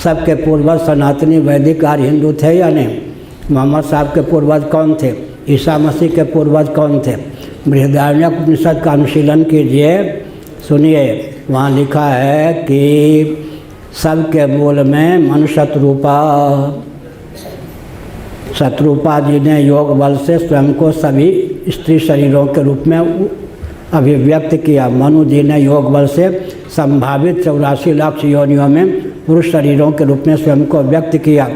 सबके पूर्वज सनातनी वैदिक आर्य हिंदू थे या नहीं? मोहम्मद साहब के पूर्वज कौन थे? ईसा मसीह के पूर्वज कौन थे? बृहदारण्यक उपनिषद का अनुशीलन कीजिए, सुनिए, वहाँ लिखा है कि सबके मूल में मनुष्य शत्रुपा जी ने योग बल से स्वयं को सभी स्त्री शरीरों के रूप में अभिव्यक्त किया। मनु जी ने योग बल से संभावित 84 लाख योनियों में पुरुष शरीरों के रूप में स्वयं को व्यक्त किया।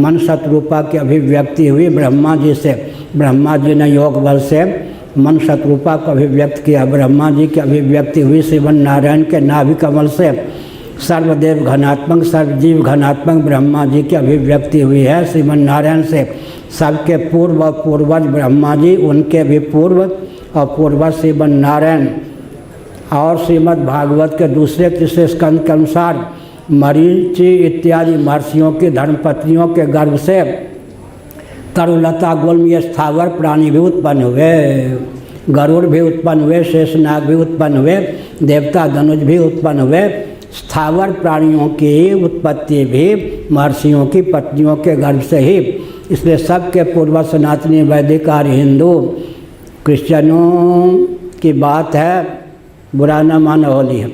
मन शत्रुपा की अभिव्यक्ति हुई ब्रह्मा जी से। ब्रह्मा जी ने योग बल से मन शत्रुपा को अभिव्यक्त किया। ब्रह्मा जी की अभिव्यक्ति हुई श्रीमन नारायण के नाभि कमल से। सर्वदेव घनात्मक सर्वजीव घनात्मक ब्रह्मा जी की अभिव्यक्ति हुई है श्रीमन नारायण से। सबके पूर्व और पूर्वज ब्रह्मा जी, उनके भी पूर्व और पूर्वज श्रीमन नारायण। और श्रीमद् भागवत के दूसरे तीसरे स्कंद के अनुसार मरीचि इत्यादि महर्षियों की धर्मपत्नियों के गर्भ से तरुलता गुल्म ये स्थावर प्राणी भी उत्पन्न हुए। गरुड़ भी उत्पन्न हुए, शेषनाग भी उत्पन्न हुए, देवता धनुज भी उत्पन्न हुए। स्थावर प्राणियों की उत्पत्ति भी महर्षियों की पत्नियों के गर्भ से ही। इसलिए सबके पूर्व सनातनी वैदिक आर्य हिंदू क्रिश्चियनों की बात है, बुरा न मानो होली है।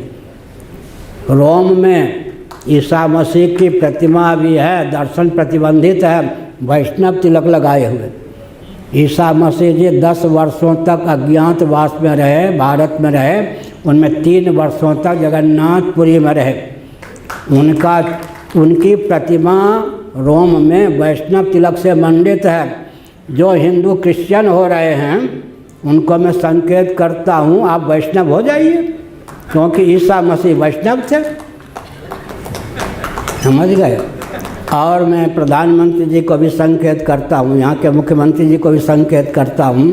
रोम में ईसा मसीह की प्रतिमा भी है, दर्शन प्रतिबंधित है, वैष्णव तिलक लगाए हुए। ईसा मसीह जी 10 वर्षों तक अज्ञातवास में रहे, भारत में रहे। उनमें 3 वर्षों तक जगन्नाथपुरी में रहे। उनकी प्रतिमा रोम में वैष्णव तिलक से मंडित है। जो हिंदू क्रिश्चियन हो रहे हैं उनको मैं संकेत करता हूँ, आप वैष्णव हो जाइए, क्योंकि ईसा मसीह वैष्णव थे, समझ गए। और मैं प्रधानमंत्री जी को भी संकेत करता हूँ, यहाँ के मुख्यमंत्री जी को भी संकेत करता हूँ,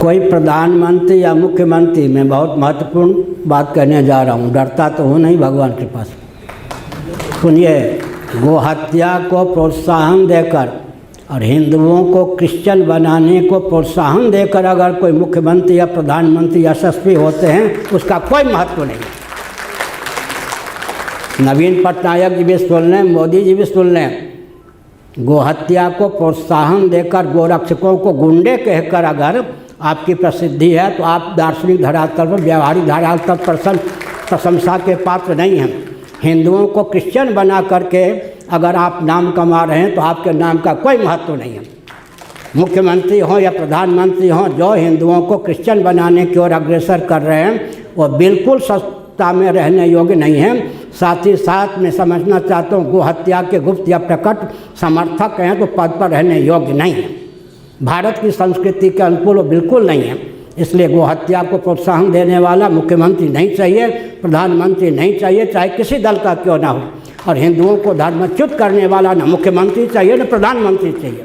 कोई प्रधानमंत्री या मुख्यमंत्री, मैं बहुत महत्वपूर्ण बात कहने जा रहा हूँ, डरता तो हूँ नहीं भगवान के पास। सुनिए, गोहत्या को प्रोत्साहन देकर और हिंदुओं को क्रिश्चियन बनाने को प्रोत्साहन देकर अगर कोई मुख्यमंत्री या प्रधानमंत्री यशस्वी होते हैं, उसका कोई महत्व नहीं। नवीन पटनायक जी भी सुन लें, मोदी जी भी सुन लें। गोहत्या को प्रोत्साहन देकर गोरक्षकों को गुंडे कहकर अगर आपकी प्रसिद्धि है तो आप दार्शनिक धरातल पर, व्यवहारिक धरातल पर प्रशंसा के पात्र नहीं हैं। हिंदुओं को क्रिश्चियन बना करके अगर आप नाम कमा रहे हैं तो आपके नाम का कोई महत्व नहीं है। मुख्यमंत्री हों या प्रधानमंत्री हों, जो हिंदुओं को क्रिश्चियन बनाने की ओर अग्रसर कर रहे हैं वो बिल्कुल सत्ता में रहने योग्य नहीं है। साथ ही साथ मैं समझना चाहता हूँ, गोहत्या के गुप्त या प्रकट समर्थक हैं तो पद पर रहने योग्य नहीं है। भारत की संस्कृति के अनुकूल वो बिल्कुल नहीं है। इसलिए गोहत्या को प्रोत्साहन देने वाला मुख्यमंत्री नहीं चाहिए, प्रधानमंत्री नहीं चाहिए, चाहे किसी दल का क्यों ना हो। और हिंदुओं को धर्मच्युत करने वाला न मुख्यमंत्री चाहिए न प्रधानमंत्री चाहिए।